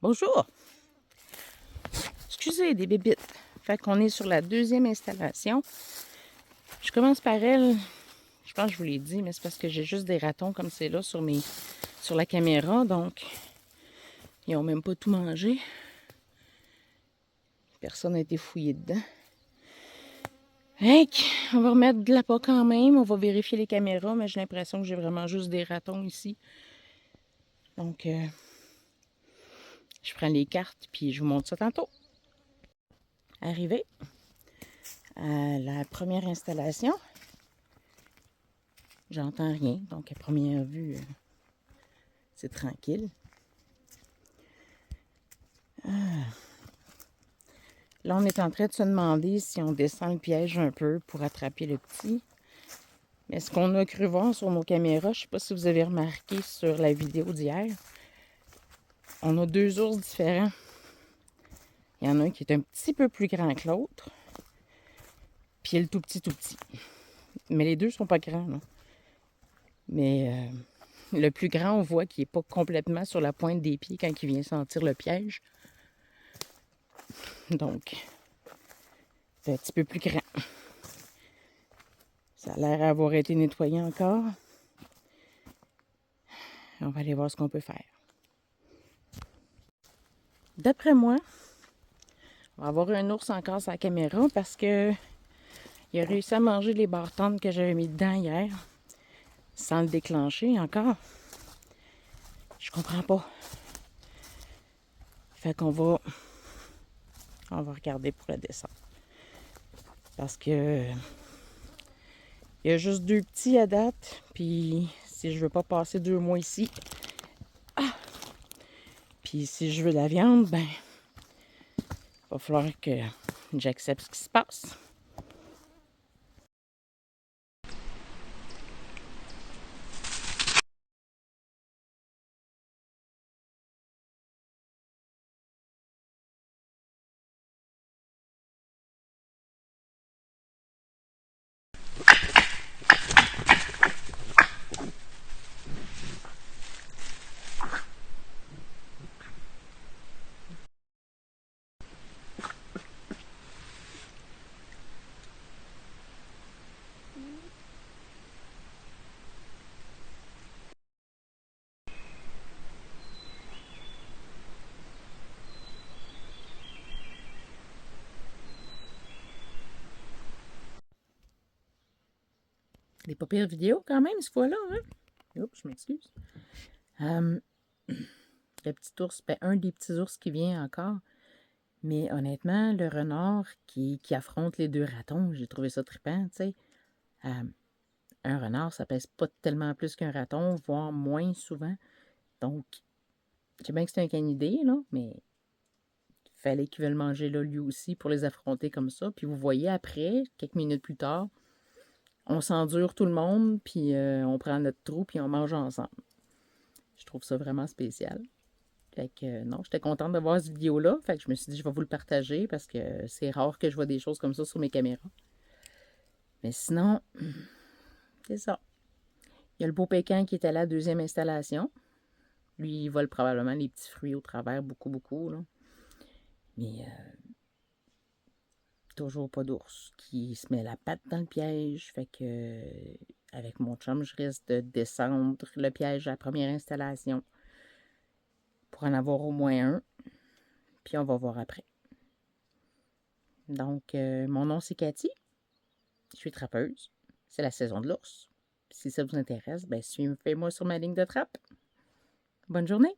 Bonjour! Excusez des bébites. Fait qu'on est sur la deuxième installation. Je commence par elle. Je pense que je vous l'ai dit, mais c'est parce que j'ai juste des ratons comme c'est là sur la caméra. Donc, ils n'ont même pas tout mangé. Personne n'a été fouillé dedans. Hey, on va remettre de l'appât quand même. On va vérifier les caméras, mais j'ai l'impression que j'ai vraiment juste des ratons ici. Donc, je prends les cartes puis je vous montre ça tantôt. Arrivé à la première installation. J'entends rien, donc à première vue, c'est tranquille. Là, on est en train de se demander si on descend le piège un peu pour attraper le petit. Mais ce qu'on a cru voir sur nos caméras, je ne sais pas si vous avez remarqué sur la vidéo d'hier, on a deux ours différents. Il y en a un qui est un petit peu plus grand que l'autre, puis il est le tout petit, tout petit. Mais les deux sont pas grands, là. Mais le plus grand, on voit qu'il n'est pas complètement sur la pointe des pieds quand il vient sentir le piège. Donc, c'est un petit peu plus grand. Ça a l'air d'avoir été nettoyé encore. On va aller voir ce qu'on peut faire. D'après moi, on va avoir un ours encore sur la caméra parce que il a réussi à manger les barres-tendres que j'avais mis dedans hier sans le déclencher encore. Je comprends pas. Fait qu'on va regarder pour la descente. Parce que il y a juste deux petits à date, puis si je veux pas passer 2 mois ici, puis si je veux de la viande, ben il va falloir que j'accepte ce qui se passe. Des pas pires vidéos quand même, cette fois-là, hein? Oups, je m'excuse. Le petit ours, ben, un des petits ours qui vient encore. Mais honnêtement, le renard qui affronte les deux ratons, j'ai trouvé ça trippant, tu sais. Un renard, ça pèse pas tellement plus qu'un raton, voire moins souvent. Donc, je sais bien que c'est un canidé, là, mais il fallait qu'il veuille le manger là, lui aussi, pour les affronter comme ça. Puis vous voyez, après, quelques minutes plus tard, on s'endure tout le monde, puis on prend notre trou, puis on mange ensemble. Je trouve ça vraiment spécial. Fait que non, j'étais contente de voir cette vidéo-là. Fait que je me suis dit, je vais vous le partager parce que c'est rare que je vois des choses comme ça sur mes caméras. Mais sinon, c'est ça. Il y a le beau Pékin qui est à la deuxième installation. Lui, il vole probablement les petits fruits au travers, beaucoup, beaucoup. Là. Mais toujours pas d'ours qui se met la patte dans le piège. Fait que avec mon chum, je risque de descendre le piège à la première installation pour en avoir au moins un. Puis on va voir après. Donc, mon nom, c'est Cathy. Je suis trappeuse. C'est la saison de l'ours. Si ça vous intéresse, ben suivez-moi sur ma ligne de trappe. Bonne journée!